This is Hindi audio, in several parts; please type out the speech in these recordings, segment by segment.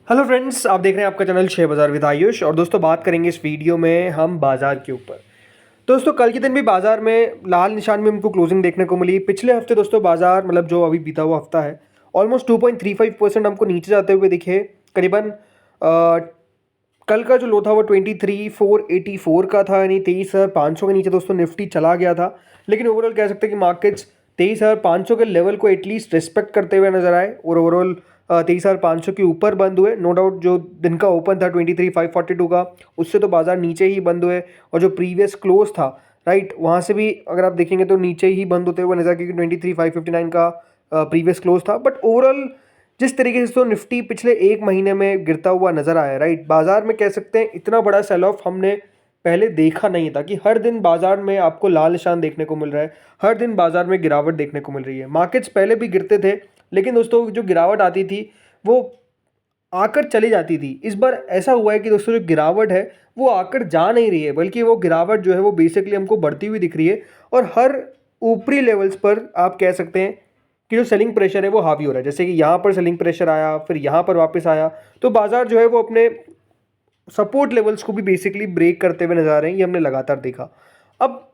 हेलो फ्रेंड्स, आप देख रहे हैं आपका चैनल शेयर बाजार विद आयुष। और दोस्तों बात करेंगे इस वीडियो में हम बाजार के ऊपर। दोस्तों कल के दिन भी बाजार में लाल निशान में हमको क्लोजिंग देखने को मिली। पिछले हफ्ते दोस्तों बाजार मतलब जो अभी बीता हुआ हफ्ता है ऑलमोस्ट 2.35% हमको नीचे जाते हुए दिखे। करीबन कल का जो लो था वो 23,484 का था, यानी 23,500 के नीचे दोस्तों निफ्टी चला गया था। लेकिन ओवरऑल कह सकते हैं कि मार्केट्स 23,500 के लेवल को एटलीस्ट रिस्पेक्ट करते हुए नजर आए और ओवरऑल 23,500 के ऊपर बंद हुए। नो डाउट जो दिन का ओपन था 23,542 का, उससे तो बाजार नीचे ही बंद हुए। और जो प्रीवियस क्लोज था राइट, वहाँ से भी अगर आप देखेंगे तो नीचे ही बंद होते हुए नजर, क्योंकि 23,559 का प्रीवियस क्लोज था। बट ओवरऑल जिस तरीके से तो निफ्टी पिछले एक महीने में गिरता हुआ नजर आया राइट, बाजार में कह सकते हैं इतना बड़ा सेल ऑफ हमने पहले देखा नहीं था। कि हर दिन बाजार में आपको लाल निशान देखने को मिल रहा है, हर दिन बाजार में गिरावट देखने को मिल रही है। मार्केट्स पहले भी गिरते थे लेकिन दोस्तों जो गिरावट आती थी वो आकर चली जाती थी। इस बार ऐसा हुआ है कि दोस्तों जो गिरावट है वो आकर जा नहीं रही है, बल्कि वो गिरावट जो है वो बेसिकली हमको बढ़ती हुई दिख रही है। और हर ऊपरी लेवल्स पर आप कह सकते हैं कि जो सेलिंग प्रेशर है वो हावी हो रहा है। जैसे कि यहाँ पर सेलिंग प्रेशर आया, फिर यहाँ पर वापस आया, तो बाजार जो है वो अपने सपोर्ट लेवल्स को भी बेसिकली ब्रेक करते हुए नजर आ रहे हैं। ये हमने लगातार देखा। अब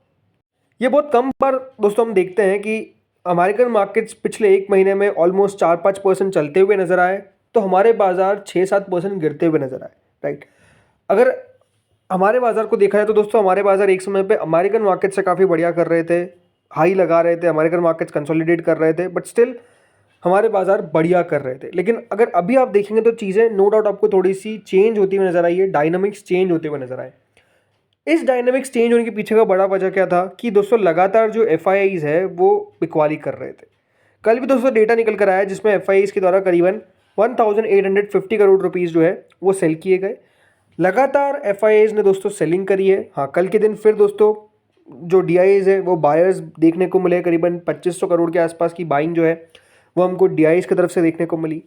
ये बहुत कम बार दोस्तों हम देखते हैं कि अमेरिकन मार्केट्स पिछले एक महीने में ऑलमोस्ट 4-5% चलते हुए नजर आए, तो हमारे बाजार 6-7% गिरते हुए नजर आए राइट। अगर हमारे बाजार को देखा जाए तो दोस्तों हमारे बाजार एक समय पे अमेरिकन मार्केट से काफ़ी बढ़िया कर रहे थे, हाई लगा रहे थे, अमेरिकन मार्केट्स कंसोलिडेट कर रहे थे, बट स्टिल हमारे बाजार बढ़िया कर रहे थे। लेकिन अगर अभी आप देखेंगे तो चीज़ें नो डाउट आपको थोड़ी सी चेंज होती हुई नजर आई है, डायनामिक्स चेंज होते हुए नजर आए। इस डायनामिक्स चेंज होने के पीछे का बड़ा वजह क्या था कि दोस्तों लगातार जो एफ है वो बिकवाली कर रहे थे। कल भी दोस्तों डेटा निकल कर आया जिसमें एफ के द्वारा करीबन 1850 करोड़ रुपीज़ जो है वो सेल किए गए। लगातार एफ ने दोस्तों सेलिंग करी है। हाँ, कल के दिन फिर दोस्तों जो डी है वो बायर्स देखने को मिले, करीबन 2500 करोड़ के आसपास की बाइंग जो है वो हमको डी की तरफ से देखने को मिली।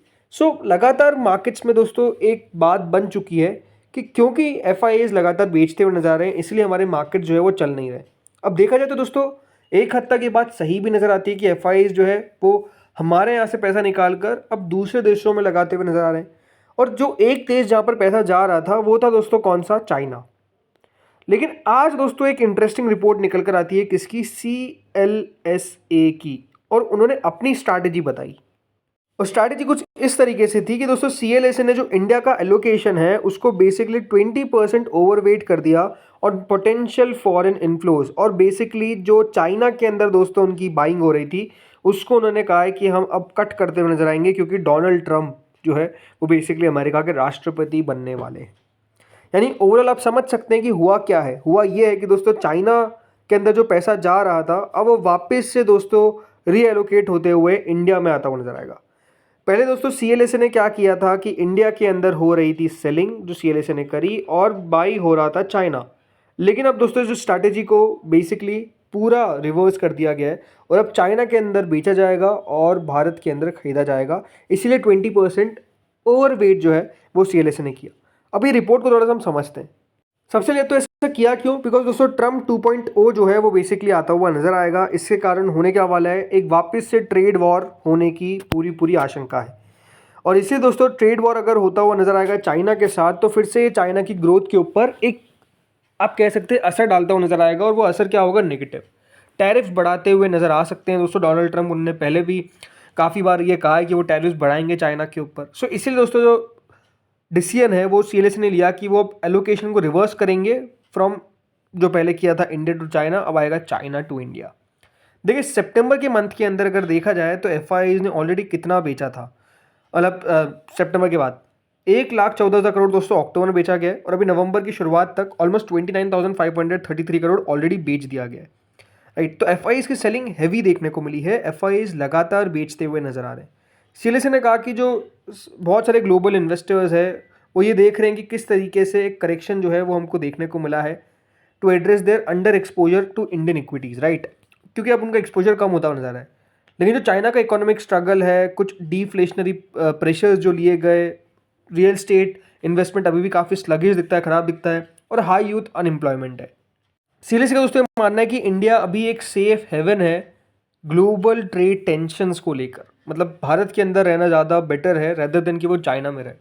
लगातार मार्केट्स में दोस्तों एक बात बन चुकी है कि क्योंकि एफ लगातार बेचते हुए नजर आ रहे हैं, इसलिए हमारे मार्केट जो है वो चल नहीं रहे। अब देखा जाए तो दोस्तों एक हद तक ये बात सही भी नजर आती है कि एफ जो है वो हमारे यहाँ से पैसा निकाल कर अब दूसरे देशों में लगाते हुए नजर आ रहे हैं। और जो एक देश जहाँ पर पैसा जा रहा था वो था दोस्तों कौन सा, चाइना। लेकिन आज दोस्तों एक इंटरेस्टिंग रिपोर्ट निकल कर आती है किसकी, CLSA की, और उन्होंने अपनी स्ट्रैटेजी बताई। और स्ट्रैटेजी कुछ इस तरीके से थी कि दोस्तों CLSA ने जो इंडिया का एलोकेशन है उसको बेसिकली 20% ओवरवेट कर दिया और पोटेंशियल फॉरेन इन्फ्लोज, और बेसिकली जो चाइना के अंदर दोस्तों उनकी बाइंग हो रही थी उसको उन्होंने कहा है कि हम अब कट करते हुए नजर आएंगे, क्योंकि डोनाल्ड ट्रंप जो है वो बेसिकली अमेरिका के राष्ट्रपति बनने वाले हैं। यानी ओवरऑल आप समझ सकते हैं कि हुआ क्या है। हुआ ये है कि दोस्तों चाइना के अंदर जो पैसा जा रहा था अब वो वापस से दोस्तों रीएलोकेट होते हुए इंडिया में आता हुआ नजर आएगा। पहले दोस्तों CLSA ने क्या किया था कि इंडिया के अंदर हो रही थी सेलिंग जो CLSA ने करी, और बाई हो रहा था चाइना। लेकिन अब दोस्तों जो स्ट्रैटेजी को बेसिकली पूरा रिवर्स कर दिया गया है और अब चाइना के अंदर बेचा जाएगा और भारत के अंदर खरीदा जाएगा। इसीलिए 20% ओवरवेट जो है वो CLSA ने किया। अब ये रिपोर्ट को थोड़ा सा हम समझते हैं। सबसे पहले तो ऐसा किया क्यों, बिकॉज दोस्तों ट्रम्प 2.0 जो है वो बेसिकली आता हुआ नजर आएगा। इसके कारण होने क्या वाला है, एक वापस से ट्रेड वॉर होने की पूरी आशंका है। और इससे दोस्तों ट्रेड वॉर अगर होता हुआ नजर आएगा चाइना के साथ, तो फिर से चाइना की ग्रोथ के ऊपर एक आप कह सकते हैं असर डालता हुआ नजर आएगा। और वो असर क्या होगा, नेगेटिव। टैरिफ्स बढ़ाते हुए नजर आ सकते हैं दोस्तों। डोनाल्ड ट्रंप उन्होंने पहले भी काफ़ी बार ये कहा है कि वो टैरिफ्स बढ़ाएंगे चाइना के ऊपर। इसीलिए दोस्तों जो डिसीजन है वो CLSA ने लिया कि वो एलोकेशन को रिवर्स करेंगे फ्रॉम जो पहले किया था इंडिया टू चाइना, अब आएगा चाइना टू इंडिया। देखिए सितंबर के मंथ के अंदर अगर देखा जाए तो एफ ने ऑलरेडी कितना बेचा था, मतलब सितंबर के बाद 1,14,000 करोड़ दोस्तों अक्टूबर में बेचा गया है, और अभी नवंबर की शुरुआत तक ऑलमोस्ट 29,533 करोड़ ऑलरेडी बेच दिया गया है राइट। तो एफ की सेलिंग हैवी देखने को मिली है, एफ लगातार बेचते हुए नजर आ रहे हैं। CLSA ने कहा कि जो बहुत सारे ग्लोबल इन्वेस्टर्स है वो ये देख रहे हैं कि किस तरीके से एक करेक्शन जो है वो हमको देखने को मिला है to address their under exposure to Indian equities right, क्योंकि अब उनका एक्सपोजर कम होता हुआ नजर आ रहा है। लेकिन जो चाइना का इकोनॉमिक स्ट्रगल है, कुछ डिफ्लेशनरी प्रेशर्स जो लिए गए, रियल स्टेट इन्वेस्टमेंट अभी भी काफ़ी स्लगिश दिखता है, ख़राब दिखता है, और हाई यूथ अनएम्प्लॉयमेंट है। CLSA का दोस्तों मानना है कि इंडिया अभी एक सेफ हेवन है ग्लोबल ट्रेड टेंशंस को लेकर। मतलब भारत के अंदर रहना ज़्यादा बेटर है रेदर देन कि वो चाइना में रहे।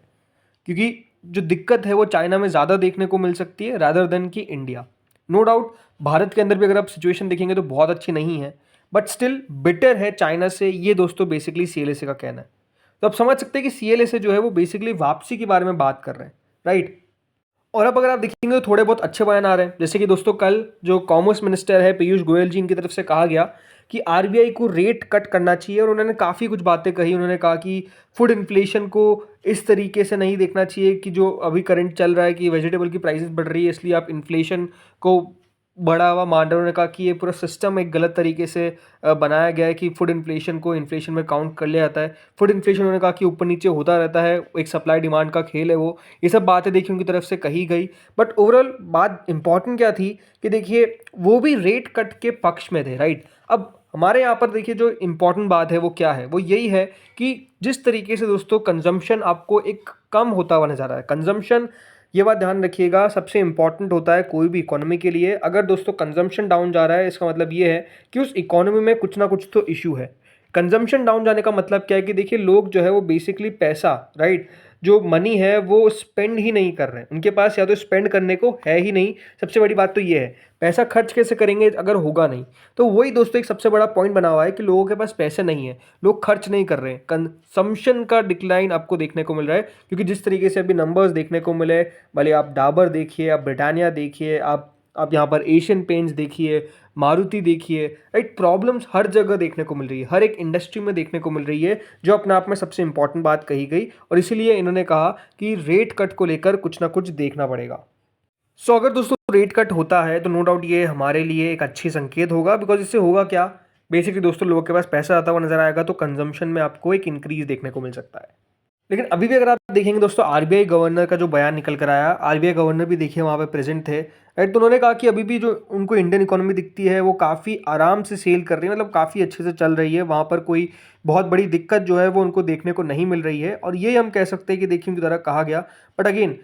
क्योंकि जो दिक्कत है वो चाइना में ज़्यादा देखने को मिल सकती है रादर देन कि इंडिया। नो डाउट भारत के अंदर भी अगर आप सिचुएशन देखेंगे तो बहुत अच्छी नहीं है, बट स्टिल बेटर है चाइना से, ये दोस्तों बेसिकली सीएलएसए का कहना है। तो आप समझ सकते हैं कि सीएलएसए जो है वो बेसिकली वापसी के बारे में बात कर रहे हैं, राइट। और अब अगर आप देखेंगे तो थोड़े बहुत अच्छे बयान आ रहे हैं, जैसे कि दोस्तों कल जो कॉमर्स मिनिस्टर है पीयूष गोयल जी, इनकी तरफ से कहा गया कि आरबीआई को रेट कट करना चाहिए, और उन्होंने काफ़ी कुछ बातें कही। उन्होंने कहा कि फूड इन्फ्लेशन को इस तरीके से नहीं देखना चाहिए कि जो अभी करंट चल रहा है कि वेजिटेबल की प्राइसेस बढ़ रही है इसलिए आप इन्फ्लेशन को बढ़ावा मान रहे हो। उन्होंने कहा कि ये पूरा सिस्टम एक गलत तरीके से बनाया गया है कि फूड इन्फ्लेशन को इन्फ्लेशन में काउंट कर लिया जाता है। फूड इन्फ्लेशन उन्होंने कहा कि ऊपर नीचे होता रहता है, एक सप्लाई डिमांड का खेल है वो। ये सब बातें देखिए उनकी तरफ से कही गई, बट ओवरऑल बात इंपॉर्टेंट क्या थी कि देखिए वो भी रेट कट के पक्ष में थे, राइट। अब हमारे यहाँ पर देखिए जो इम्पॉर्टेंट बात है वो क्या है, वो यही है कि जिस तरीके से दोस्तों कंजम्पशन आपको एक कम होता हुआ नजर आ रहा है। कंजम्पशन, ये बात ध्यान रखिएगा, सबसे इंपॉर्टेंट होता है कोई भी इकोनॉमी के लिए। अगर दोस्तों कंजम्पशन डाउन जा रहा है इसका मतलब ये है कि उस इकोनॉमी में कुछ ना कुछ तो इशू है। कंजम्पशन डाउन जाने का मतलब क्या है कि देखिए लोग जो है वो बेसिकली पैसा, राइट, जो मनी है वो स्पेंड ही नहीं कर रहे हैं। उनके पास या तो स्पेंड करने को है ही नहीं, सबसे बड़ी बात तो ये है। पैसा खर्च कैसे करेंगे अगर होगा नहीं, तो वही दोस्तों एक सबसे बड़ा पॉइंट बना हुआ है कि लोगों के पास पैसे नहीं है, लोग खर्च नहीं कर रहे हैं। कंजम्पशन का डिक्लाइन आपको देखने को मिल रहा है, क्योंकि जिस तरीके से अभी नंबर्स देखने को मिले, भले आप डाबर देखिए, आप ब्रिटानिया देखिए, आप यहाँ पर एशियन पेंट्स देखिए, मारुति देखिए, राइट, प्रॉब्लम्स हर जगह देखने को मिल रही है, हर एक इंडस्ट्री में देखने को मिल रही है, जो अपने आप में सबसे इंपॉर्टेंट बात कही गई। और इसीलिए इन्होंने कहा कि रेट कट को लेकर कुछ ना कुछ देखना पड़ेगा। सो अगर दोस्तों रेट कट होता है तो नो डाउट ये हमारे लिए एक अच्छी संकेत होगा, बिकॉज इससे होगा क्या, बेसिकली दोस्तों लोगों के पास पैसा आता हुआ नजर आएगा, तो कंजम्पशन में आपको एक इंक्रीज देखने को मिल सकता है। लेकिन अभी भी अगर आप देखेंगे दोस्तों आरबीआई गवर्नर का जो बयान निकल कर आया, आरबीआई गवर्नर भी देखिए वहाँ पे प्रेजेंट थे, राइट। तो उन्होंने कहा कि अभी भी जो उनको इंडियन इकोनॉमी दिखती है वो काफ़ी आराम से सेल कर रही है, मतलब काफ़ी अच्छे से चल रही है। वहाँ पर कोई बहुत बड़ी दिक्कत जो है वो उनको देखने को नहीं मिल रही है, और ये हम कह सकते हैं कि देखिए उनकी तरह कहा गया। बट अगेन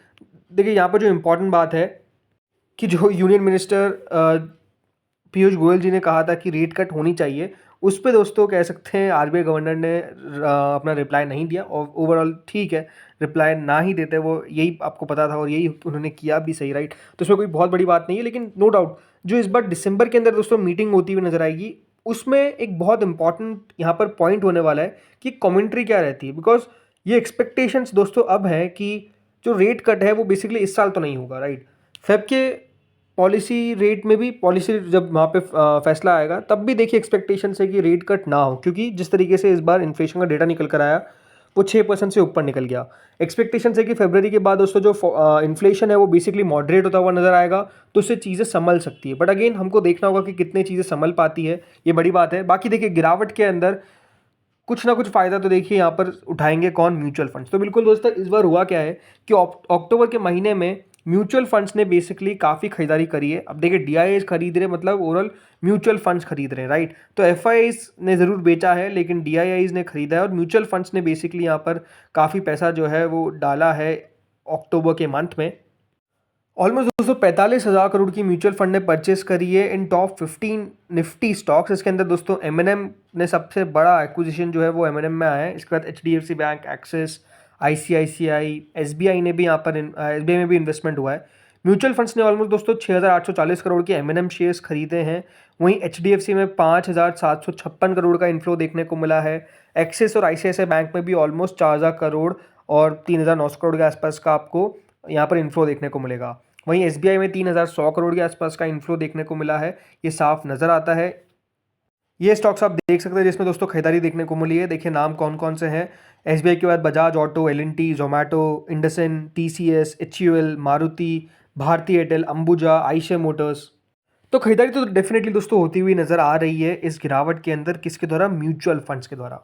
देखिए यहाँ पर जो इंपॉर्टेंट बात है कि जो यूनियन मिनिस्टर पीयूष गोयल जी ने कहा था कि रेट कट होनी चाहिए, उस पे दोस्तों कह सकते हैं आरबीआई गवर्नर ने अपना रिप्लाई नहीं दिया। और ओवरऑल ठीक है, रिप्लाई ना ही देते, वो यही आपको पता था और यही उन्होंने किया भी सही, राइट। तो उसमें कोई बहुत बड़ी बात नहीं है। लेकिन नो डाउट जो इस बार दिसंबर के अंदर दोस्तों मीटिंग होती हुई नजर आएगी, उसमें एक बहुत इंपॉर्टेंट यहाँ पर पॉइंट होने वाला है कि कमेंट्री क्या रहती है। बिकॉज ये एक्सपेक्टेशंस दोस्तों अब है कि जो रेट कट है वो बेसिकली इस साल तो नहीं होगा, राइट। फेब के पॉलिसी रेट में भी, पॉलिसी जब वहाँ पे फैसला आएगा तब भी देखिए एक्सपेक्टेशन है कि रेट कट ना हो, क्योंकि जिस तरीके से इस बार इन्फ्लेशन का डेटा निकल कर आया वो 6% से ऊपर निकल गया। एक्सपेक्टेशन है कि फरवरी के बाद दोस्तों जो इन्फ्लेशन है वो बेसिकली मॉडरेट होता हुआ नजर आएगा, तो उससे चीज़ें संभल सकती है। बट अगेन हमको देखना होगा कि कितनी चीज़ें संभल पाती है, ये बड़ी बात है। बाकी देखिए गिरावट के अंदर कुछ ना कुछ फ़ायदा तो देखिए यहाँ पर उठाएंगे कौन, म्यूचुअल फंड्स। तो बिल्कुल दोस्तों इस बार हुआ क्या है कि अक्टूबर के महीने में म्यूचुअल फंड्स ने बेसिकली काफ़ी खरीदारी करी है। अब देखिए डीआईआईज खरीद रहे, मतलब ओवरऑल म्यूचुअल फंड्स खरीद रहे हैं, राइट। तो एफआईआईज ने ज़रूर बेचा है, लेकिन डीआईआईज ने खरीदा है, और म्यूचुअल फंड्स ने बेसिकली यहाँ पर काफ़ी पैसा जो है वो डाला है अक्टूबर के मंथ में। ऑलमोस्ट दोस्तों 45,000 करोड़ की म्यूचुअल फंड ने परचेस करी है इन टॉप 15 निफ्टी स्टॉक्स। इसके अंदर दोस्तों एमएनएम ने सबसे बड़ा एक्विजिशन जो है वो एमएनएम में आया है। इसके बाद HDFC bank, axis, ICICI, SBI ने भी यहाँ पर एसबीआई में भी इन्वेस्टमेंट हुआ है। म्यूचुअल फंड्स ने ऑलमोस्ट दोस्तों 6,840 करोड़ के एमएनएम शेयर्स खरीदे हैं। वहीं एचडीएफसी में 5,756 करोड़ का इन्फ्लो देखने को मिला है। एक्सिस और आईसीआईसीआई बैंक में भी ऑलमोस्ट 4,000 करोड़ और 3,900 करोड़ के आसपास का आपको यहाँ पर इन्फ्लो देखने को मिलेगा। वहीं एसबीआई में 3,100 करोड़ के आसपास का इन्फ्लो देखने को मिला है, ये साफ नज़र आता है। ये स्टॉक्स आप देख सकते हैं जिसमें दोस्तों खरीदारी देखने को मिली है। देखिए नाम कौन कौन से हैं। एसबीआई के बाद बजाज ऑटो, एल&टी, जोमेटो, इंडसन, टीसीएस, एचयूएल, मारुति, भारती एयरटेल, अंबुजा, आइशर मोटर्स। तो खरीदारी तो डेफिनेटली दोस्तों होती हुई नज़र आ रही है इस गिरावट के अंदर, किसके द्वारा, म्यूचुअल फंड्स के द्वारा।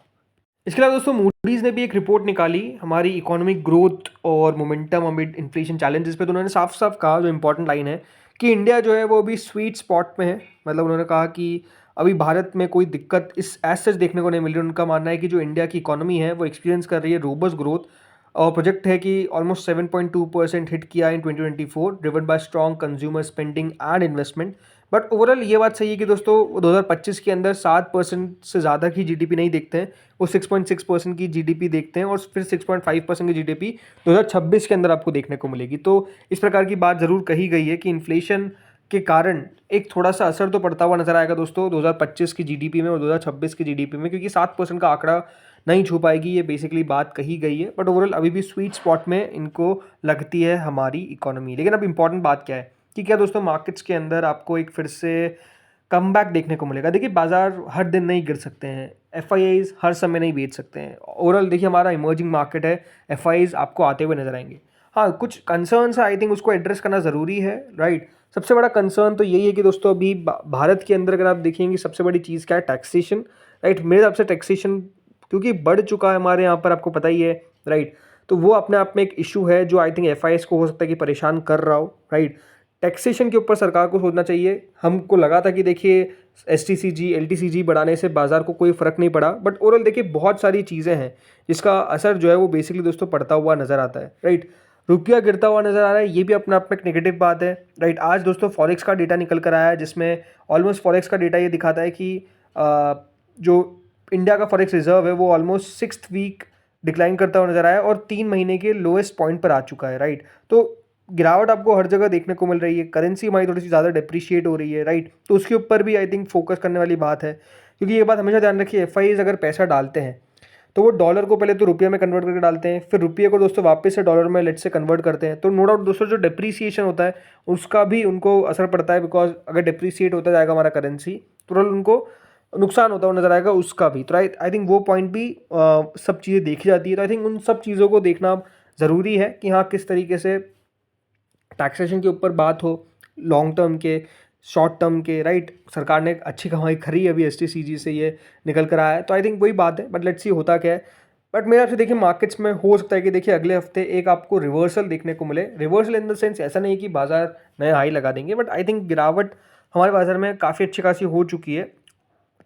इसके अलावा दोस्तों मूडीज ने भी एक रिपोर्ट निकाली हमारी इकोनॉमिक ग्रोथ और मोमेंटम अमिड इन्फ्लेशन चैलेंजेस पे। तो उन्होंने साफ साफ कहा, जो इंपॉर्टेंट लाइन है, कि इंडिया जो है वो अभी स्वीट स्पॉट में है। मतलब उन्होंने कहा कि अभी भारत में कोई दिक्कत इस एज सच देखने को नहीं मिल रही। उनका मानना है कि जो इंडिया की इकोनॉमी है वो एक्सपीरियंस कर रही है रोबस्ट ग्रोथ, और प्रोजेक्ट है कि ऑलमोस्ट 7.2% हिट किया इन 2024, driven by strong consumer spending and investment. But overall ये बात सही है कि दोस्तों 2025 के अंदर 7% से ज़्यादा की जीडीपी नहीं देखते हैं, वो 6.6% की जीडीपी देखते हैं और फिर 6.5% की जीडीपी 2026 के अंदर आपको देखने को मिलेगी। तो इस प्रकार की बात ज़रूर कही गई है कि इन्फ्लेशन के कारण एक थोड़ा सा असर तो पड़ता हुआ नजर आएगा दोस्तों 2025 की जीडीपी में और 2026 की जीडीपी में, क्योंकि 7% का आंकड़ा नहीं छू पाएगी, ये बेसिकली बात कही गई है। बट ओवरऑल अभी भी स्वीट स्पॉट में इनको लगती है हमारी इकोनॉमी। लेकिन अब इंपॉर्टेंट बात क्या है कि क्या दोस्तों मार्केट्स के अंदर आपको एक फिर से कमबैक देखने को मिलेगा। देखिए बाजार हर दिन नहीं गिर सकते हैं, एफआईआईज हर समय नहीं बेच सकते हैं। ओवरऑल देखिए हमारा इमर्जिंग मार्केट है, एफआईआईज आपको आते हुए नजर आएंगे। हाँ कुछ कंसर्न्स है, आई थिंक उसको एड्रेस करना ज़रूरी है, राइट। सबसे बड़ा कंसर्न तो यही है कि दोस्तों अभी भारत के अंदर अगर आप देखेंगे सबसे बड़ी चीज़ क्या है, टैक्सेशन, राइट। मेरे हिसाब से टैक्सेशन क्योंकि बढ़ चुका है हमारे यहाँ पर, आपको पता ही है, राइट। तो वो अपने आप में एक इशू है जो आई थिंक एफआईआईज को हो सकता है कि परेशान कर रहा हो, राइट। टैक्सेशन के ऊपर सरकार को सोचना चाहिए। हमको लगा था कि देखिए एसटीसीजी एलटीसीजी बढ़ाने से बाजार को कोई फर्क नहीं पड़ा, बट ओवरऑल देखिए बहुत सारी चीज़ें हैं जिसका असर जो है वो बेसिकली दोस्तों पड़ता हुआ नजर आता है, राइट। रुपया गिरता हुआ नजर आ रहा है, ये भी अपने आप में एक नेगेटिव बात है, राइट। आज दोस्तों फॉरेक्स का डेटा निकल कर आया है जिसमें ऑलमोस्ट फॉरेक्स का डेटा ये दिखाता है कि जो इंडिया का फॉरेक्स रिजर्व है वो ऑलमोस्ट 6th वीक डिक्लाइन करता हुआ नजर आया है और 3 महीने के लोएस्ट पॉइंट पर आ चुका है, राइट। तो गिरावट आपको हर जगह देखने को मिल रही है, करेंसी हमारी थोड़ी सी ज़्यादा डिप्रिशिएट हो रही है, राइट। तो उसके ऊपर भी आई थिंक फोकस करने वाली बात है, क्योंकि ये बात हमेशा ध्यान रखिए, एफआईआईज अगर पैसा डालते हैं तो वो डॉलर को पहले तो रुपये में कन्वर्ट करके डालते हैं, फिर रुपये को दोस्तों वापस से डॉलर में लेट से कन्वर्ट करते हैं। तो नो डाउट दोस्तों जो डिप्रीसिएशन होता है उसका भी उनको असर पड़ता है, बिकॉज अगर डिप्रीसिएट होता जाएगा हमारा करेंसी तो उनको नुकसान होता हुआ नजर आएगा उसका भी। तो आई थिंक वो पॉइंट भी सब चीज़ें देखी जाती है। तो आई थिंक उन सब चीज़ों को देखना ज़रूरी है कि हाँ किस तरीके से टैक्सेशन के ऊपर बात हो, लॉन्ग टर्म के, शॉर्ट टर्म के, राइट। सरकार ने अच्छी कमाई करी अभी एसटीसीजी से, ये निकल कर आया है। तो आई थिंक वही बात है, बट लेट्स सी होता क्या है। बट मेरे आपसे देखिए मार्केट्स में हो सकता है कि देखिए अगले हफ्ते एक आपको रिवर्सल देखने को मिले। रिवर्सल इन द सेंस ऐसा नहीं कि बाजार नए हाई लगा देंगे, बट आई थिंक गिरावट हमारे बाजार में काफ़ी अच्छी खासी हो चुकी है।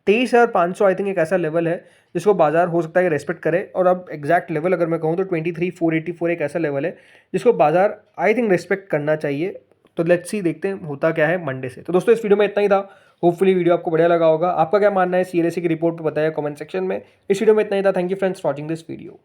23,500 आई थिंक एक ऐसा लेवल है जिसको बाजार हो सकता है कि रेस्पेक्ट करे। और अब एग्जैक्ट लेवल अगर मैं कहूँ तो 23,484 एक ऐसा लेवल है जिसको बाजार आई थिंक रेस्पेक्ट करना चाहिए। तो लेट्स सी देखते हैं होता क्या है मंडे से। तो दोस्तों इस वीडियो में इतना ही था, होपफुली वीडियो आपको बढ़िया लगा होगा। आपका क्या मानना है सीएलएसए की रिपोर्ट पर बताया कमेंट सेक्शन में। इस वीडियो में इतना ही था। Thank you friends watching this video.